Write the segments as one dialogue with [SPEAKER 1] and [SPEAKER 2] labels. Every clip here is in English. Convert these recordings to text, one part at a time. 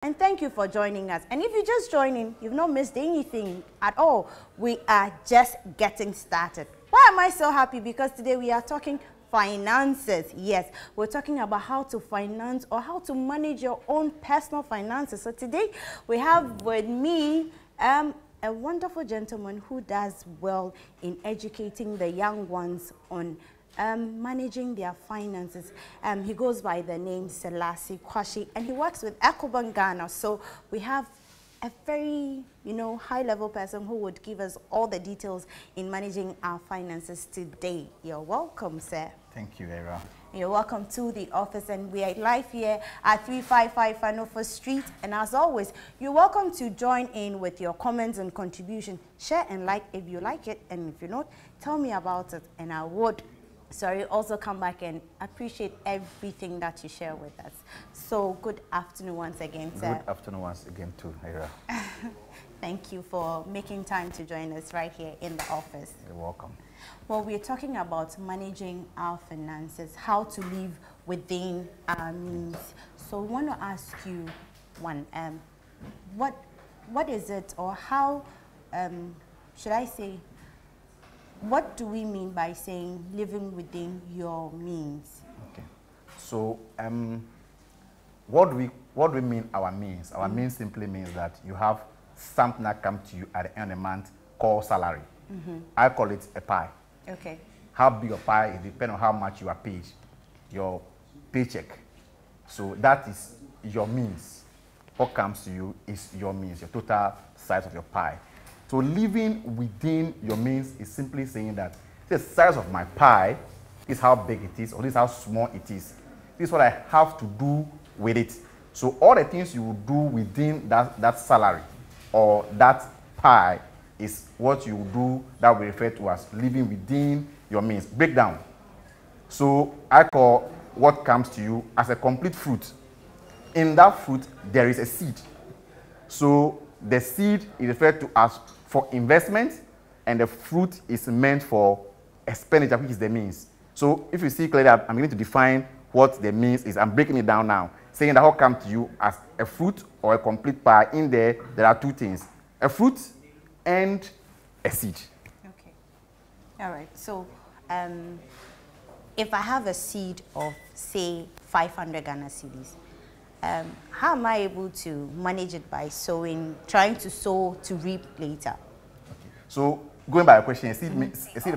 [SPEAKER 1] And thank you for joining us. And if you're just joining, you've not missed anything at all. We are just getting started. Why am I so happy? Because today we are talking finances. Yes, we're talking about how to finance or how to manage your own personal finances. So today we have with me a wonderful gentleman who does well in educating the young ones on managing their finances. He goes by the name Selassie Kwashie, and he works with EcoBank Ghana. So we have a very, high-level person who would give us all the details in managing our finances today. You're welcome, sir.
[SPEAKER 2] Thank you, Yayira.
[SPEAKER 1] You're welcome to the office, and we are live here at 355 Hanover Street. And as always, you're welcome to join in with your comments and contribution. Share and like if you like it, and if you not, tell me about it, and I would also come back and appreciate everything that you share with us. So good afternoon once again, sir.
[SPEAKER 2] Good afternoon once again too, Yayira.
[SPEAKER 1] Thank you for making time to join us right here in the office.
[SPEAKER 2] You're welcome.
[SPEAKER 1] Well, we're talking about managing our finances, how to live within our means. So we want to ask you one, what is it, or how should I say, what do we mean by saying living within your means?
[SPEAKER 2] Okay. So, what do we mean our means? Our means simply means that you have something that comes to you at the end of the month called salary. I call it a pie.
[SPEAKER 1] Okay.
[SPEAKER 2] How big a pie, it depends on how much you are paid, your paycheck. So that is your means. What comes to you is your means, your total size of your pie. So living within your means is simply saying that the size of my pie is how big it is, or this is how small it is. This is what I have to do with it. So all the things you will do within that salary or that pie is what you do that we refer to as living within your means. Breakdown. So I call what comes to you as a complete fruit. In that fruit, there is a seed. So the seed is referred to as for investment, and the fruit is meant for expenditure, which is the means. So if you see clearly, I'm going to define what the means is. I'm breaking it down now, saying that what comes to you as a fruit or a complete pie. In there are two things: a fruit and a seed.
[SPEAKER 1] Okay. All right. So if I have a seed of, say, 500 Ghana cedis, how am I able to manage it by sowing, trying to sow to reap later?
[SPEAKER 2] Okay. So going by your question, a seed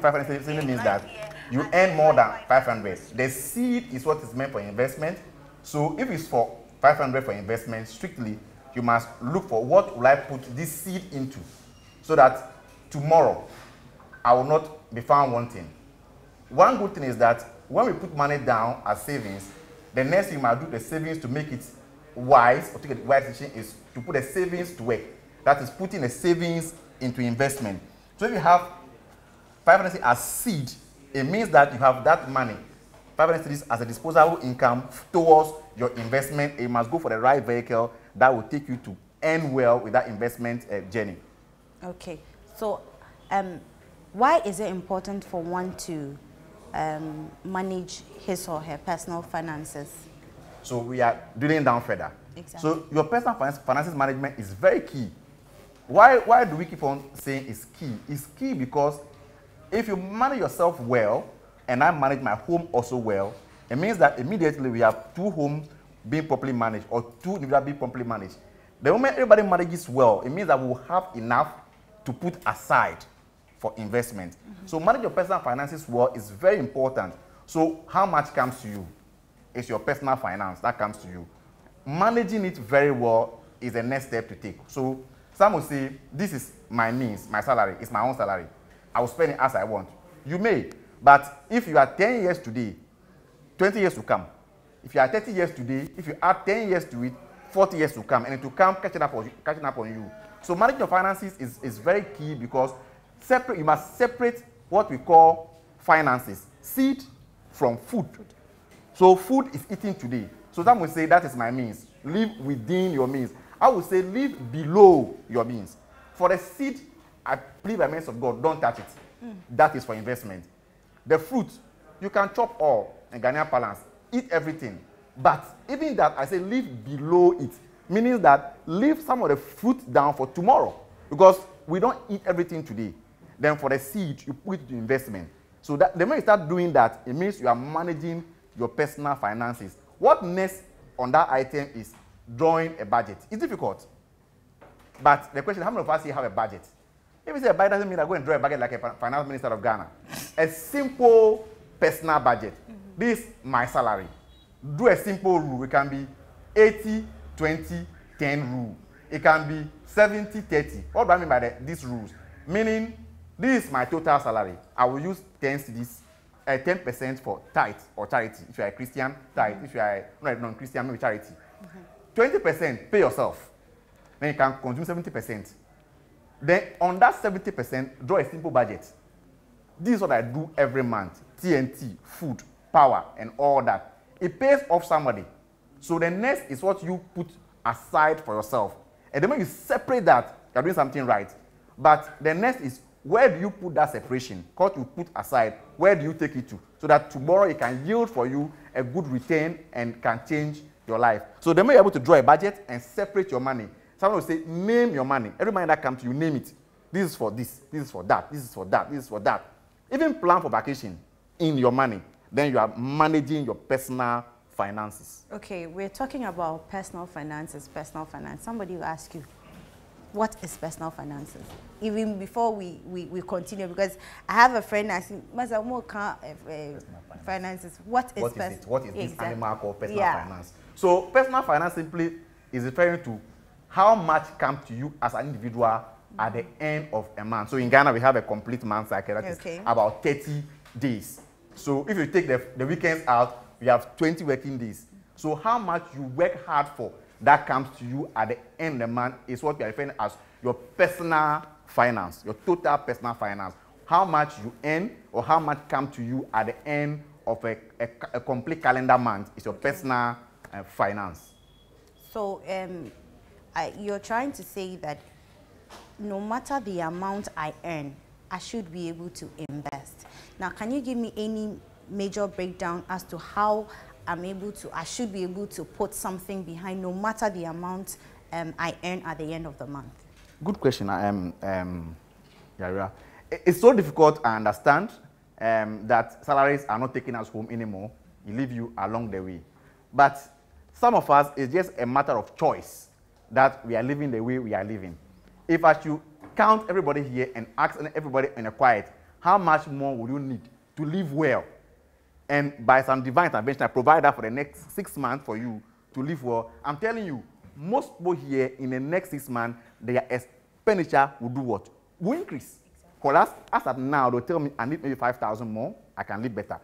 [SPEAKER 2] 500 simply means that you earn more than 500. The seed is what is meant for investment. So if it's for 500 for investment, strictly, you must look for what will I put this seed into, so that tomorrow I will not be found wanting. One good thing is that when we put money down as savings, the next thing you might do the savings to make it wise, or take a wise decision, is to put the savings to work. That is putting the savings into investment. So if you have 500 as seed, it means that you have that money, 500 as a disposable income towards your investment. You must go for the right vehicle that will take you to earn well with that investment journey.
[SPEAKER 1] Okay. So why is it important for one to manage his or her personal finances?
[SPEAKER 2] So we are drilling down further.
[SPEAKER 1] Exactly.
[SPEAKER 2] So your personal finances management is very key. Why do we keep on saying it's key? It's key because if you manage yourself well, and I manage my home also well, it means that immediately we have two homes being properly managed, or two individuals being properly managed. The moment everybody manages well, it means that we will have enough to put aside for investment. So manage your personal finances well is very important. So how much comes to you? It's your personal finance that comes to you. Managing it very well is the next step to take. So some will say, this is my means, my salary, it's my own salary. I will spend it as I want. You may, but if you are 10 years today, 20 years to come. If you are 30 years today, if you add 10 years to it, 40 years to come, and it will come catching up on you. So managing your finances is very key, because you must separate what we call finances, seed from food. So food is eaten today. So some will say that is my means. Live within your means. I would say live below your means. For the seed, I plead by means of God, don't touch it. That is for investment. The fruit, you can chop all in Ghanaian balance, eat everything. But even that, I say live below it. meaning that leave some of the fruit down for tomorrow, because we don't eat everything today. Then for the seed, you put it to investment. So that the moment you start doing that, it means you are managing your personal finances. What next on that item is drawing a budget. It's difficult. But the question is, how many of us here have a budget? If you say a budget doesn't mean I go and draw a budget like a finance minister of Ghana. A simple personal budget. This is my salary. Do a simple rule. It can be 80, 20, 10 rule. It can be 70, 30. What do I mean by these rules? Meaning, this is my total salary. I will use 10% for tithe or charity. If you are a Christian, tithe. If you are a non-Christian, maybe charity. 20%, pay yourself. Then you can consume 70%. Then on that 70%, draw a simple budget. This is what I do every month. TNT, food, power, and all that. It pays off somebody. So the next is what you put aside for yourself. And the moment you separate that, you're doing something right. But the next is, where do you put that separation? What you put aside, where do you take it to? So that tomorrow it can yield for you a good return and can change your life. So the moment you're able to draw a budget and separate your money, someone will say, name your money. Every money that comes to you, name it. This is for this is for that, this is for that, this is for that. Even plan for vacation in your money. Then you are managing your personal finances. Okay,
[SPEAKER 1] we're talking about personal finances, personal finance. Somebody will ask you, what is personal finances? Even before we continue, because I have a friend asking, finances. What is it? What is this animal called personal finance?
[SPEAKER 2] So personal finance simply is referring to how much comes to you as an individual at the end of a month. So in Ghana, we have a complete month cycle that is about 30 days. So if you take the weekends out, we have 20 working days. So how much you work hard for that comes to you at the end of the month is what we are referring as your personal finance, your total personal finance. How much you earn or how much comes to you at the end of a complete calendar month is your personal finance.
[SPEAKER 1] So you're trying to say that no matter the amount I earn, I should be able to invest. Now, can you give me any major breakdown as to how I should be able to put something behind no matter the amount I earn at the end of the month?
[SPEAKER 2] Good question, Yayira. It's so difficult, I understand, that salaries are not taken us home anymore. It leave you along the way. But some of us, it's just a matter of choice that we are living the way we are living. If I should count everybody here and ask everybody in a quiet, how much more would you need to live well? And by some divine intervention, I provide that for the next 6 months for you to live well. I'm telling you, most people here in the next 6 months, their expenditure will do what? Will increase. Because as of now, they'll tell me, I need maybe 5,000 more, I can live better.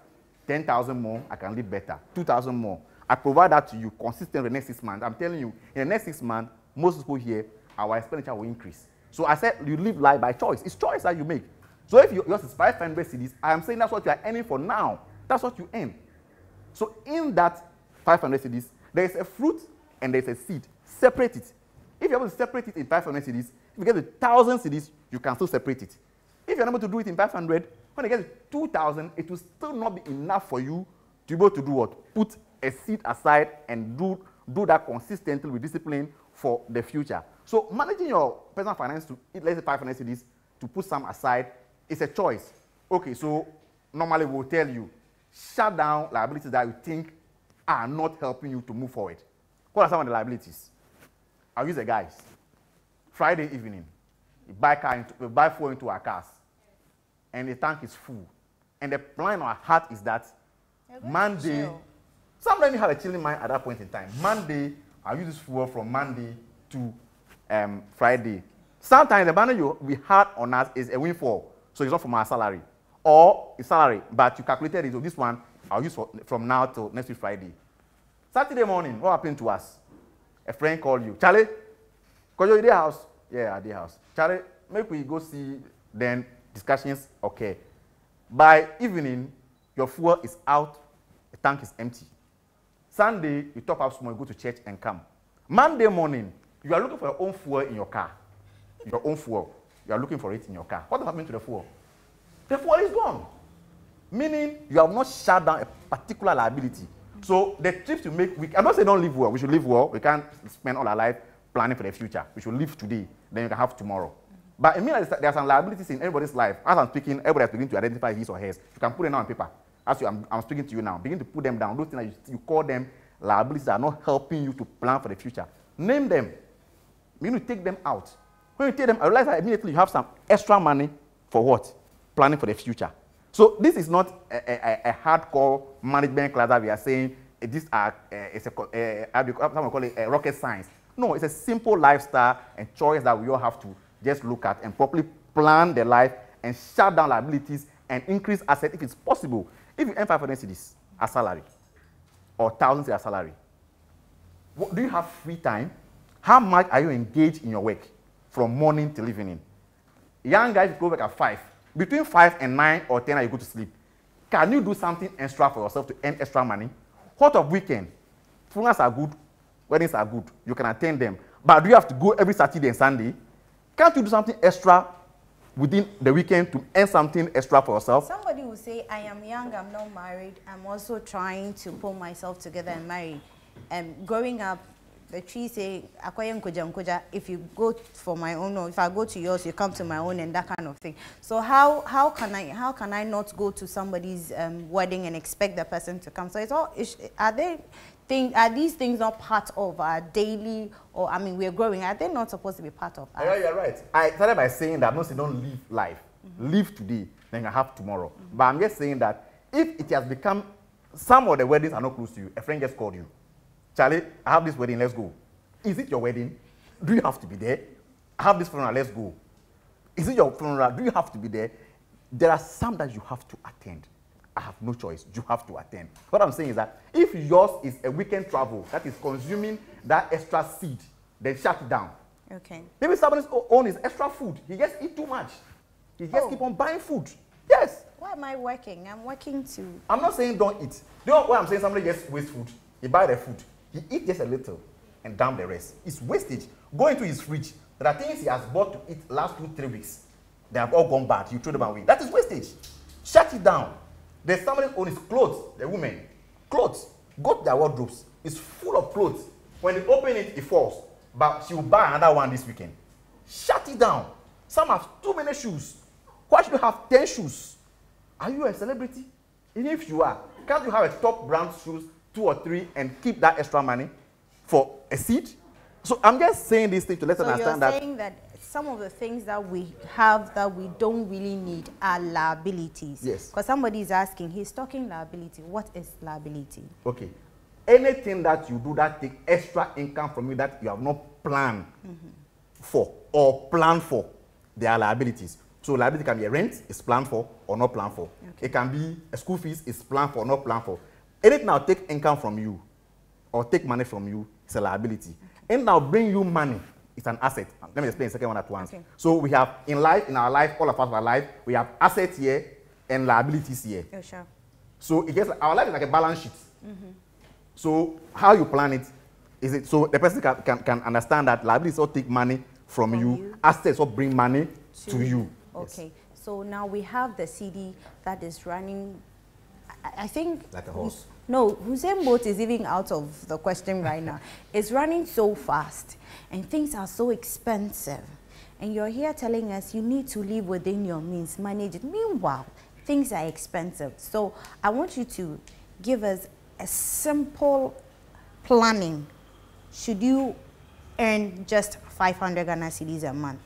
[SPEAKER 2] 10,000 more, I can live better. 2,000 more. I provide that to you consistently the next 6 months. I'm telling you, in the next 6 months, most people here, our expenditure will increase. So I said, you live life by choice. It's choice that you make. So if yours is 500 cedis, I am saying that's what you are earning for now. That's what you earn. So in that 500 cedis, there is a fruit and there is a seed. Separate it. If you're able to separate it in 500 cedis, if you get to 1,000 cedis, you can still separate it. If you're able to do it in 500, when you get to 2,000, it will still not be enough for you to be able to do what? Put a seed aside and do that consistently with discipline for the future. So managing your personal finance to, let's say 500 cedis, to put some aside, is a choice. Okay, so normally we'll tell you, shut down liabilities that you think are not helping you to move forward. What are some of the liabilities? I'll use the guys. Friday evening, we buy fuel into our cars, and the tank is full. And the plan in our heart is that Monday, sometimes you have a chilling mind at that point in time. Monday, I'll use this fuel from Monday to Friday. Sometimes the money we had on us is a windfall, so it's not from our salary. Or it's salary, but you calculated it, so this one I'll use from now till next week Friday. Saturday morning, what happened to us? A friend called you. Charlie, because you're in their house. Yeah, at their house. Charlie, make we go see, then discussions, okay. By evening, your fuel is out, the tank is empty. Sunday, you top up small, you go to church and come. Monday morning, you are looking for your own fuel in your car. Your own fuel. You are looking for it in your car. What happened to the fuel? The fuel is gone. Meaning, you have not shut down a particular liability, So the trips you make, I'm not saying don't live well. We should live well. We can't spend all our life planning for the future. We should live today, then you can have tomorrow. But it means there are some liabilities in everybody's life. As I'm speaking, everybody is beginning to identify his or hers. You can put them down on paper. As I'm speaking to you now, begin to put them down. Those things that you call them liabilities that are not helping you to plan for the future. Name them. You need to take them out. When you take them, I realize that immediately you have some extra money for what? Planning for the future. So this is not a hardcore management class that we are saying these are some call it rocket science. No, it's a simple lifestyle and choice that we all have to just look at and properly plan the life and shut down liabilities and increase assets if it's possible. If you earn 500 cedis as salary or 1,000 cedis as salary, do you have free time? How much are you engaged in your work from morning till evening? Young guys go work at 5. Between 5 and 9 or 10 you go to sleep. Can you do something extra for yourself to earn extra money? What of weekend? Funerals are good, weddings are good. You can attend them. But do you have to go every Saturday and Sunday? Can't you do something extra within the weekend to earn something extra for yourself?
[SPEAKER 1] Somebody will say, I am young, I'm not married. I'm also trying to pull myself together and marry. Growing up, the tree say, if you go for my own, or if I go to yours, you come to my own, and that kind of thing. So how can I not go to somebody's wedding and expect the person to come? So it's all, are these things not part of our daily, or I mean, we're growing, are they not supposed to be part of us?
[SPEAKER 2] Yeah, you're right. I started by saying that most don't live life. Live today, then you have tomorrow. But I'm just saying that if it has become, some of the weddings are not close to you, a friend just called you. Charlie, I have this wedding, let's go. Is it your wedding? Do you have to be there? I have this funeral, let's go. Is it your funeral? Do you have to be there? There are some that you have to attend. I have no choice. You have to attend. What I'm saying is that if yours is a weekend travel that is consuming that extra seed, then shut it down.
[SPEAKER 1] Okay.
[SPEAKER 2] Maybe somebody's own is extra food. He just eat too much. He just keep on buying food. Yes.
[SPEAKER 1] Why am I working? I'm working to...
[SPEAKER 2] I'm not saying don't eat. You know what I'm saying? Somebody just waste food. He buy the food. He eat just a little and dump the rest. It's wastage. Go into his fridge. There are things he has bought to eat last 2-3 weeks. They have all gone bad. You throw them away. That is wastage. Shut it down. There's somebody who owns clothes, the women. Clothes. Go to their wardrobes. It's full of clothes. When they open it, it falls. But she will buy another one this weekend. Shut it down. Some have too many shoes. Why should you have 10 shoes? Are you a celebrity? Even if you are, can't you have a top brand shoes, 2 or 3, and keep that extra money for a seat? So I'm just saying this thing to let us understand that.
[SPEAKER 1] So you're saying that some of the things that we have that we don't really need are liabilities.
[SPEAKER 2] Yes.
[SPEAKER 1] Because somebody is asking, he's talking liability. What is liability?
[SPEAKER 2] Okay. Anything that you do that take extra income from you that you have not planned for or planned for, they are liabilities. So liability can be a rent, it's planned for or not planned for. Okay. It can be a school fees, it's planned for or not planned for. Anything that will take income from you or take money from you, it's a liability. Okay. And now bring you money, it's an asset. Let me explain the second one at once. Okay. So we have in our life, all of us our life, we have assets here and liabilities here.
[SPEAKER 1] Oh, sure.
[SPEAKER 2] So it gets, our life is like a balance sheet. So how you plan it, is it so the person can understand that liabilities all take money from you, assets all bring money to you.
[SPEAKER 1] Okay.
[SPEAKER 2] Yes.
[SPEAKER 1] So now we have the CD that is running, I think...
[SPEAKER 2] Like a horse.
[SPEAKER 1] No, Hussein Bolt is even out of the question right now. It's running so fast and things are so expensive. And you're here telling us you need to live within your means, manage it. Meanwhile, things are expensive. So I want you to give us a simple planning. Should you earn just 500 Ghana cedis a month,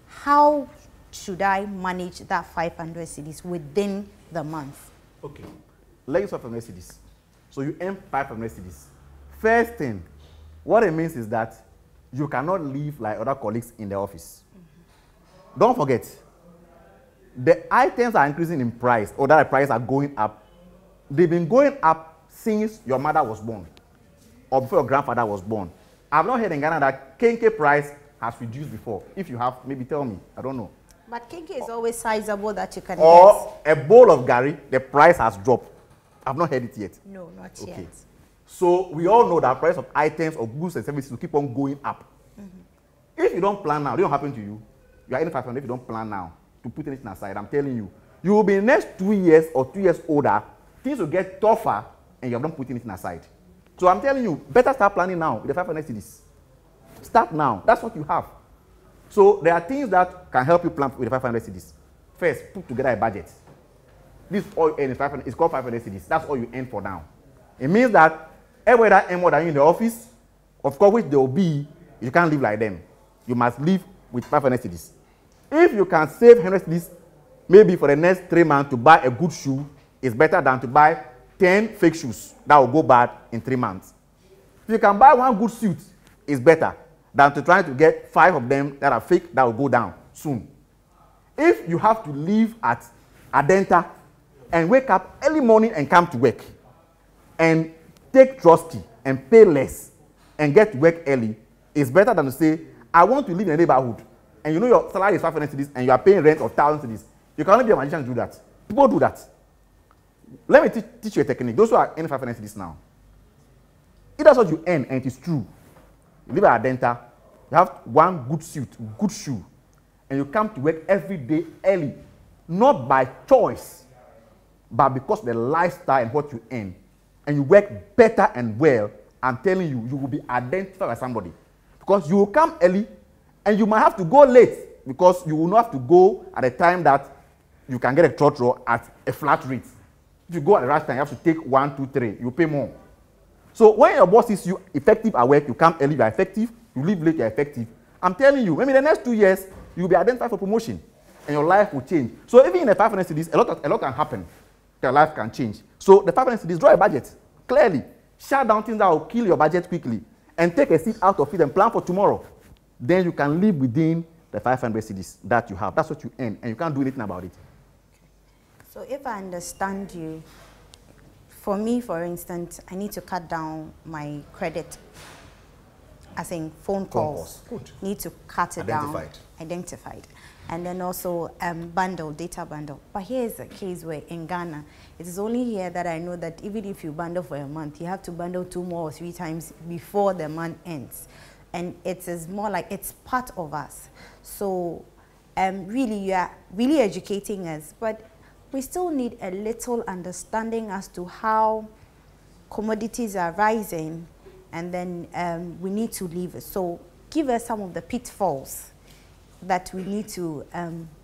[SPEAKER 1] how should I manage that 500 cedis within the month?
[SPEAKER 2] Okay, let's start from 500 cedis. So you earn 500 cedis. First thing, what it means is that you cannot live like other colleagues in the office. Don't forget, the items are increasing in price, or that the prices are going up. They've been going up since your mother was born, or before your grandfather was born. I've not heard in Ghana that kenke price has reduced before. If you have, maybe tell me. I don't know.
[SPEAKER 1] But kenke is always sizable that you can
[SPEAKER 2] or get. A bowl of gari, the price has dropped. I've not heard it yet.
[SPEAKER 1] No, not yet.
[SPEAKER 2] So we all know that price of items or goods and services will keep on going up. If you don't plan now, it don't happen to you. You are in 500 if you don't plan now to put anything aside. I'm telling you, you will be in the next 2 years or 2 years older. Things will get tougher and you have not put anything aside. So I'm telling you, better start planning now with the 500 cedis. Start now. That's what you have. So there are things that can help you plan with the 500 cedis. First, put together a budget. This all you earn is 500. It's called 500 cedis. That's all you earn for now. It means that everywhere that earn more than you in the office, of course, which there will be, you can't live like them. You must live with 500 cedis. If you can save 100 cedis, maybe for the next 3 months to buy a good shoe, it's better than to buy 10 fake shoes that will go bad in 3 months. If you can buy one good suit, it's better than to try to get 5 of them that are fake that will go down soon. If you have to leave at Adenta and wake up early morning and come to work and take trustee and pay less and get to work early, it's better than to say, I want to live in a neighborhood and you know your salary is 500 cedis and you are paying rent of 1,000 cedis. You can only be a magician to do that. People do that. Let me teach you a technique. Those who are earning 500 cedis now, if that's what you earn and it is true, you live at Adenta, you have one good suit, good shoe, and you come to work every day early, not by choice, but because of the lifestyle and what you earn, and you work better and well, I'm telling you, you will be identified by somebody. Because you will come early, and you might have to go late, because you will not have to go at a time that you can get a trotro at a flat rate. If you go at the right time, you have to take 1, 2, 3, you pay more. So when your boss sees you effective at work, you come early, you are effective, you leave late, you are effective. I'm telling you, maybe in the next 2 years, you'll be identified for promotion, and your life will change. So even in the 500 cedis, a lot can happen. Your life can change. So the 500 cedis, draw a budget, clearly. Shut down things that will kill your budget quickly, and take a seat out of it and plan for tomorrow. Then you can live within the 500 cedis that you have. That's what you earn, and you can't do anything about it.
[SPEAKER 1] So if I understand you, for me, for instance, I need to cut down my credit, as in phone calls.
[SPEAKER 2] Good.
[SPEAKER 1] Need to cut it down. Identified. And then also bundle, data bundle. But here's a case where in Ghana, it is only here that I know that even if you bundle for a month, you have to bundle 2 more or 3 times before the month ends. And it is more like it's part of us. So really, you are really educating us, but we still need a little understanding as to how commodities are rising, and then we need to leave it. So give us some of the pitfalls that we need to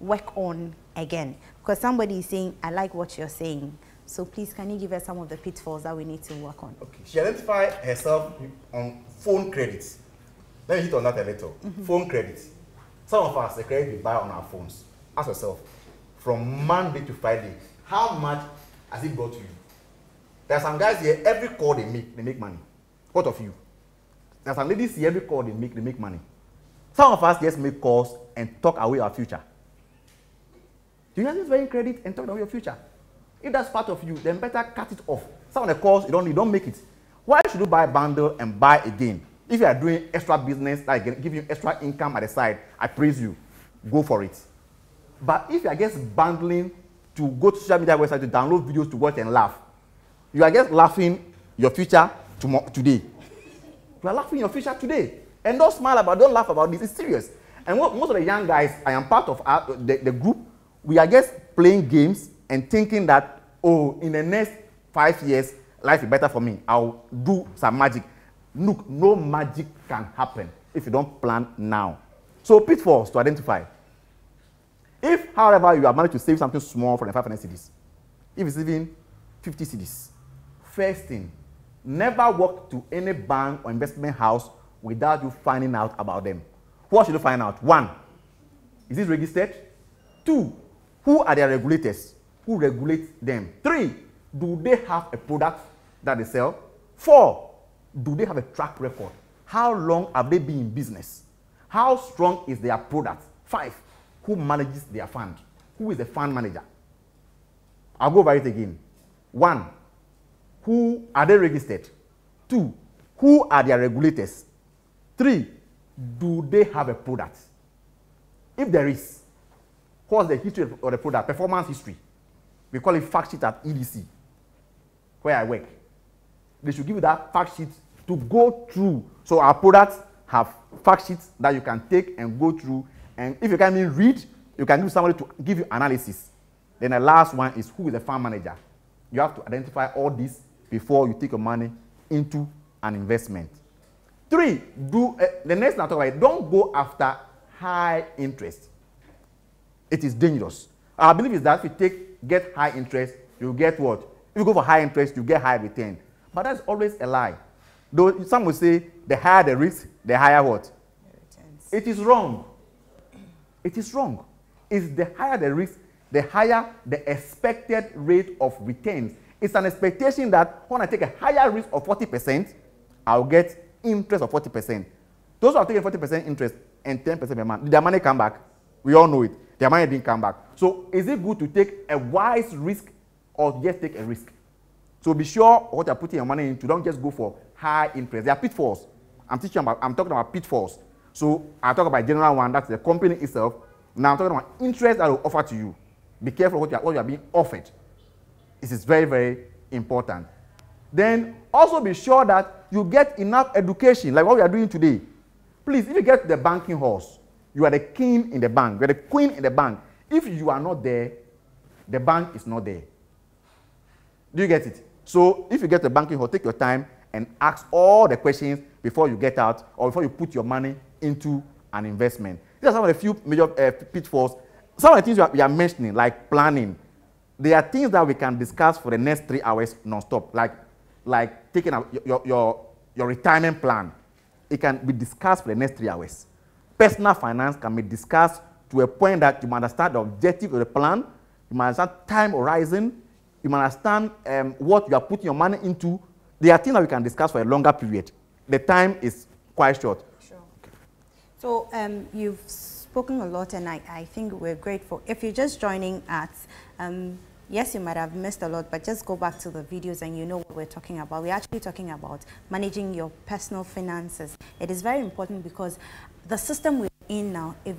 [SPEAKER 1] work on again. Because somebody is saying, I like what you're saying. So please, can you give us some of the pitfalls that we need to work on?
[SPEAKER 2] Okay. She identified herself on phone credits. Let me hit on that a little. Phone credits. Some of us, the credit we buy on our phones. Ask yourself, from Monday to Friday, how much has it brought to you? There are some guys here, every call they make money. What of you? There are some ladies here, every call they make money. Some of us just make calls and talk away our future. Do you have this very credit and talk away your future? If that's part of you, then better cut it off. Some of the calls you don't make it. Why should you buy a bundle and buy again? If you are doing extra business that give you extra income at the side, I praise you. Go for it. But if you are just bundling to go to social media website to download videos to watch and laugh, you are just laughing your future today. You are laughing your future today. And don't smile about, don't laugh about this. It's serious. And most of the young guys, I am part of the group, we are just playing games and thinking that, oh, in the next 5 years, life is better for me. I'll do some magic. Look, no magic can happen if you don't plan now. So pitfalls to identify. If, however, you have managed to save something small from the 500 cedis, if it's even 50 cedis, first thing, never walk to any bank or investment house without you finding out about them. What should you find out? 1, is it registered? 2, who are their regulators? Who regulate them? 3, do they have a product that they sell? 4, do they have a track record? How long have they been in business? How strong is their product? 5, who manages their fund? Who is the fund manager? I'll go over it again. 1, who are they registered? 2, who are their regulators? 3, do they have a product? If there is, what's the history of the product? Performance history. We call it fact sheet at EDC, where I work. They should give you that fact sheet to go through. So our products have fact sheets that you can take and go through. And if you can't even read, you can give somebody to give you analysis. Then the last one is who is the fund manager. You have to identify all these before you take your money into an investment. 3, the next thing I talk about, don't go after high interest. It is dangerous. Our belief is that if you get high interest, you get what? If you go for high interest, you get high return. But that's always a lie. Though some will say the higher the risk, the higher what? It is wrong. It is wrong. It's the higher the risk, the higher the expected rate of returns. It's an expectation that when I take a higher risk of 40%, I'll get interest of 40%. Those who are taking 40% interest and 10% per month, did their money come back? We all know it. Their money didn't come back. So is it good to take a wise risk or just take a risk? So be sure what you're putting your money into. Don't just go for high interest. There are pitfalls. I'm talking about pitfalls. So I talk about general one, that's the company itself. Now I'm talking about interest that will offer to you. Be careful what you are being offered. This is very, very important. Then also be sure that you get enough education, like what we are doing today. Please, if you get the banking horse, you are the king in the bank, you are the queen in the bank. If you are not there, the bank is not there. Do you get it? So if you get the banking horse, take your time and ask all the questions before you get out or before you put your money into an investment. These are some of the few major pitfalls. Some of the things we are mentioning, like planning, there are things that we can discuss for the next 3 hours non-stop, like taking your retirement plan. It can be discussed for the next 3 hours. Personal finance can be discussed to a point that you must understand the objective of the plan, you must understand time horizon, you must understand what you are putting your money into. There are things that we can discuss for a longer period. The time is quite short.
[SPEAKER 1] Sure. Okay. So you've spoken a lot, and I think we're grateful. If you're just joining us, yes, you might have missed a lot, but just go back to the videos and you know what we're talking about. We're actually talking about managing your personal finances. It is very important because the system we're in now, if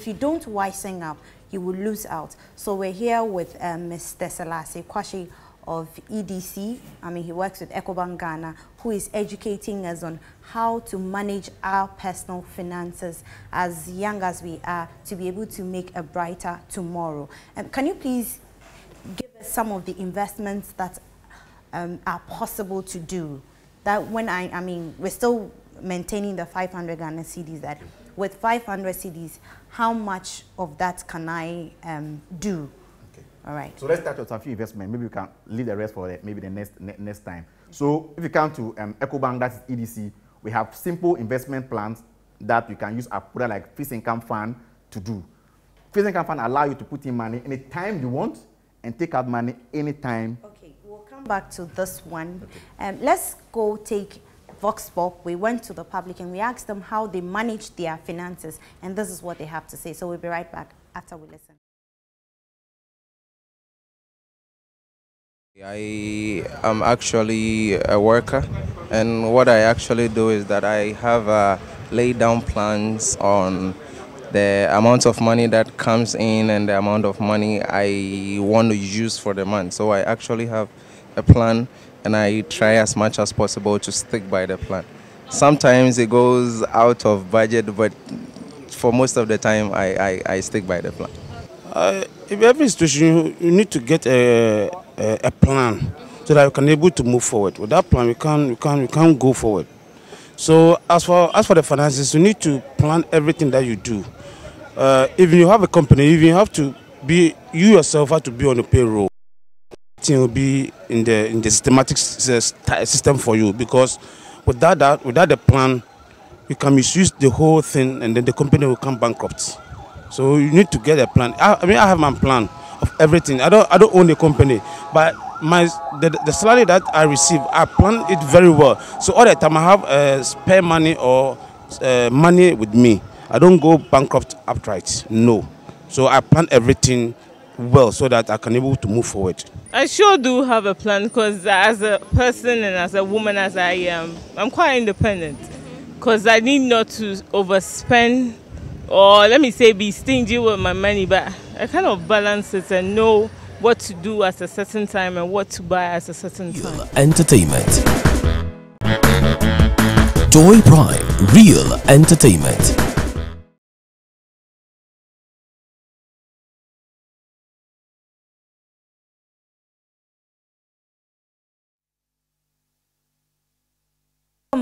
[SPEAKER 1] you don't wising up, you will lose out. So we're here with Mr. Selassie Kwashie of EDC. I mean, he works with EcoBank Ghana, who is educating us on how to manage our personal finances as young as we are to be able to make a brighter tomorrow. Can you please give us some of the investments that are possible to do? That when I mean, we're still maintaining the 500 Ghana cedis. That with 500 cedis, how much of that can I do?
[SPEAKER 2] Okay.
[SPEAKER 1] All right.
[SPEAKER 2] So let's start with some few investments. Maybe we can leave the rest for maybe the next time. So if you come to EcoBank, that is EDC, we have simple investment plans that you can use a product like fixed income fund to do. Fixed income fund allow you to put in money anytime you want and take out money anytime.
[SPEAKER 1] Okay, we'll come back to this one. Okay. Let's go take Vox Pop. We went to the public and we asked them how they manage their finances, and this is what they have to say. So we'll be right back after we listen.
[SPEAKER 3] I am actually a worker, and what I actually do is that I have laid down plans on the amount of money that comes in and the amount of money I want to use for the month. So I actually have a plan, and I try as much as possible to stick by the plan. Sometimes it goes out of budget, but for most of the time I stick by the plan.
[SPEAKER 4] In every situation, you need to get a plan so that you can be able to move forward. With that plan, we can't go forward. So as for the finances, you need to plan everything that you do. If you have a company, if you have to be, you yourself have to be on the payroll. It will be in the systematic system for you, because without the plan, you can misuse the whole thing, and then the company will come bankrupt. So you need to get a plan. I mean, I have my plan of everything. I don't own a company, but the salary that I receive, I plan it very well. So all the time I have spare money or money with me. I don't go bankrupt outright. No. So I plan everything well so that I can be able to move forward.
[SPEAKER 5] I sure do have a plan, because as a person and as a woman as I am, I'm quite independent. Because I need not to overspend, or let me say be stingy with my money, but I kind of balance it and know what to do at a certain time and what to buy at a certain time.
[SPEAKER 6] Entertainment. Joy Prime, real entertainment.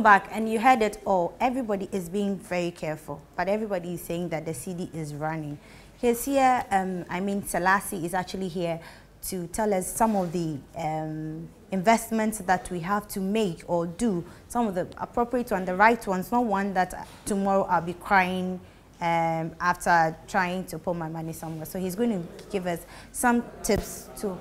[SPEAKER 1] Welcome back. And you heard it all. Everybody is being very careful, but everybody is saying that the CD is running. He's here, Selassie is actually here to tell us some of the investments that we have to make or do, some of the appropriate ones, the right ones, not one that tomorrow I'll be crying after trying to put my money somewhere. So he's going to give us some tips to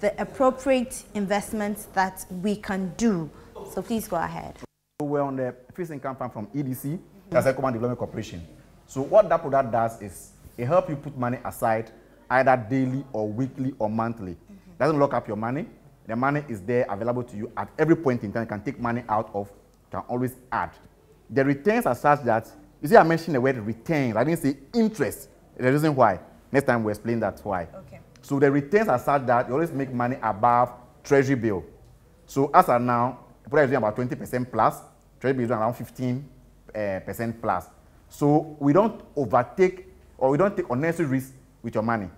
[SPEAKER 1] the appropriate investments that we can do. So please go ahead.
[SPEAKER 2] We're on the fixed income fund from EDC, that's Ecobank Development Corporation. So what that product does is it helps you put money aside either daily or weekly or monthly. Doesn't lock up your money. The money is there available to you at every point in time. You can take money out of, you can always add. The returns are such that, you see I mentioned the word returns. I didn't say interest. The reason why. Next time we'll explain that why. Okay. So the returns are such that you always make money above treasury bill. So as of now, the product is doing about 20% plus. Treasury bill is doing around 15% plus. So we don't overtake or we don't take unnecessary risk with your money,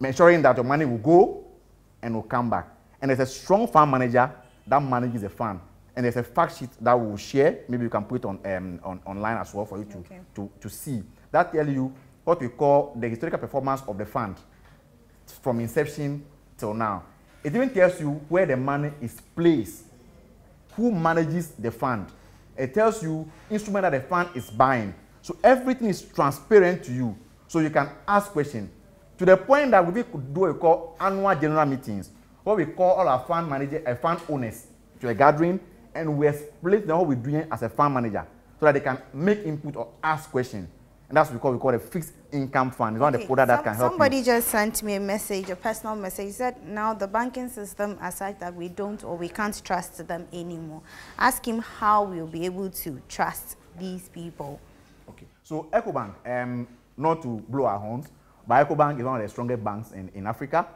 [SPEAKER 2] ensuring that your money will go and will come back. And there's a strong fund manager that manages the fund. And there's a fact sheet that we'll share. Maybe you can put it on online as well for you to see. That tells you what we call the historical performance of the fund from inception till now. It even tells you where the money is placed, who manages the fund. It tells you instrument that the fund is buying. So everything is transparent to you. So you can ask questions. To the point that we could do what we call annual general meetings, where we call all our fund managers and fund owners to a gathering, and we explain what we're doing as a fund manager so that they can make input or ask questions. And that's what we call a fixed income fund. It's one of the products that can help
[SPEAKER 1] Somebody
[SPEAKER 2] you.
[SPEAKER 1] just sent me a message, a personal message. He said, now the banking system aside that we don't or we can't trust them anymore. Ask him how we'll be able to trust these people.
[SPEAKER 2] Okay. So Ecobank, not to blow our horns, but Ecobank is one of the strongest banks in Africa.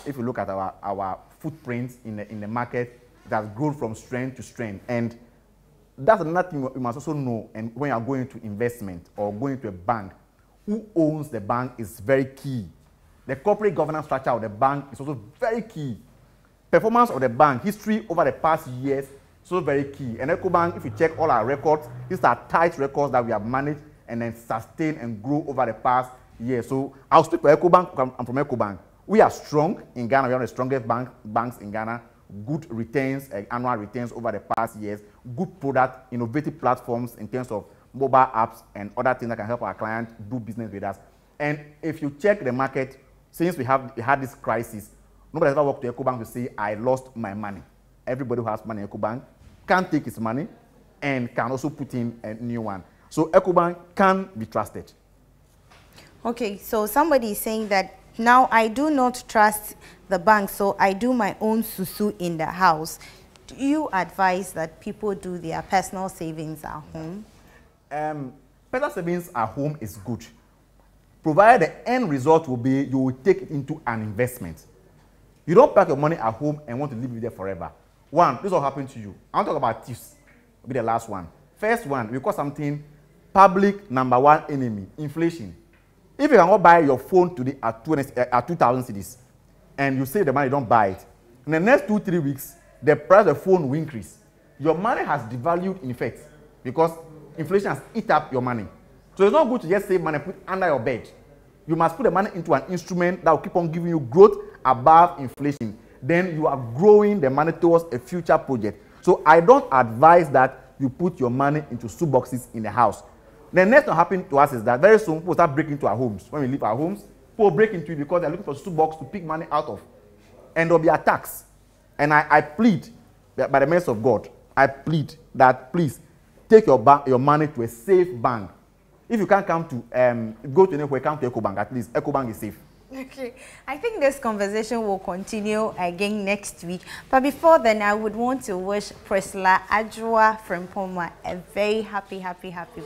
[SPEAKER 2] If you look at our footprints in the market, it has grown from strength to strength. And that's another thing you must also know. And when you are going to investment or going to a bank, who owns the bank is very key. The corporate governance structure of the bank is also very key. Performance of the bank, history over the past years, is also very key. And Ecobank, if you check all our records, these are tight records that we have managed and then sustain and grow over the past year. So I'll speak for Ecobank. I'm from Ecobank. We are strong in Ghana. We are the strongest banks in Ghana. Good returns, annual returns over the past years. Good product, innovative platforms in terms of mobile apps and other things that can help our clients do business with us. And if you check the market, since we had this crisis, nobody has ever walked to Ecobank to say, I lost my money. Everybody who has money in Ecobank can take his money and can also put in a new one. So Ecobank can be trusted.
[SPEAKER 1] Okay, so somebody is saying that now I do not trust the bank, so I do my own susu in the house. Do you advise that people do their personal savings at home?
[SPEAKER 2] Personal savings at home is good, provided the end result will be you will take it into an investment. You don't pack your money at home and want to live with it forever. One, this will happen to you. I want to talk about tips. Will be the last one. First one, we call something public number one enemy, inflation. If you cannot buy your phone today at 2,000 cedis and you save the money, you don't buy it, in the next 2-3 weeks, the price of the phone will increase. Your money has devalued in effect because inflation has eaten up your money. So it's not good to just save money and put under your bed. You must put the money into an instrument that will keep on giving you growth above inflation. Then you are growing the money towards a future project. So I don't advise that you put your money into soup boxes in the house. The next thing happening to us is that very soon people start breaking into our homes. When we leave our homes, people break into it because they're looking for soup box to pick money out of. And there'll be attacks. And I plead, by the mercy of God, I plead that please take your money to a safe bank. If you can't come to, go to anywhere, come to Ecobank, at least Ecobank is safe.
[SPEAKER 1] Okay, I think this conversation will continue again next week. But before then, I would want to wish Priscilla Adjoa from Poma a very happy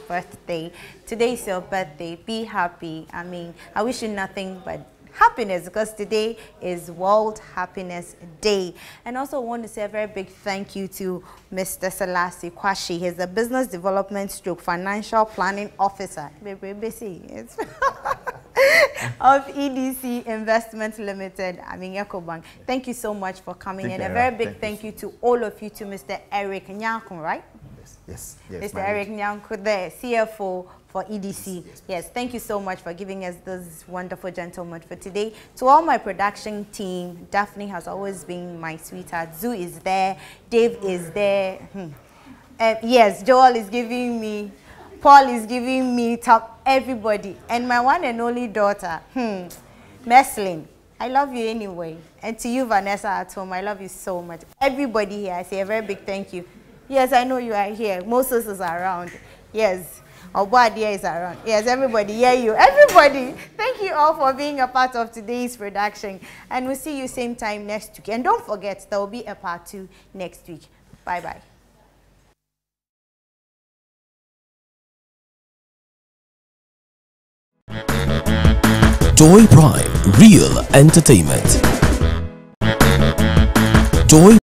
[SPEAKER 1] birthday. Today is your birthday. Be happy. I mean, I wish you nothing but happiness because today is World Happiness Day. And also want to say a very big thank you to Mr. Selassie Kwashie. He's the Business Development / Financial Planning Officer. of EDC Investment Limited, Ecobank. Thank you so much for coming in. A very big thank you to all of you, to Mr. Eric Nyakun, right?
[SPEAKER 2] Yes.
[SPEAKER 1] Mr. Eric Nyanko, the CFO for EDC. Yes, thank you so much for giving us this wonderful gentleman for today. To all my production team, Daphne has always been my sweetheart. Zoo is there, Dave is there. Yes, Joel is giving me, Paul is giving me, top everybody. And my one and only daughter, Meslin. I love you anyway. And to you, Vanessa, at home, I love you so much. Everybody here, I say a very big thank you. Yes, I know you are here. Moses is around. Yes. Obadia is around. Yes, everybody, hear you. Everybody, thank you all for being a part of today's production. And we'll see you same time next week. And don't forget, there will be a part 2 next week. Bye-bye.
[SPEAKER 6] Joy Prime, real entertainment. Joy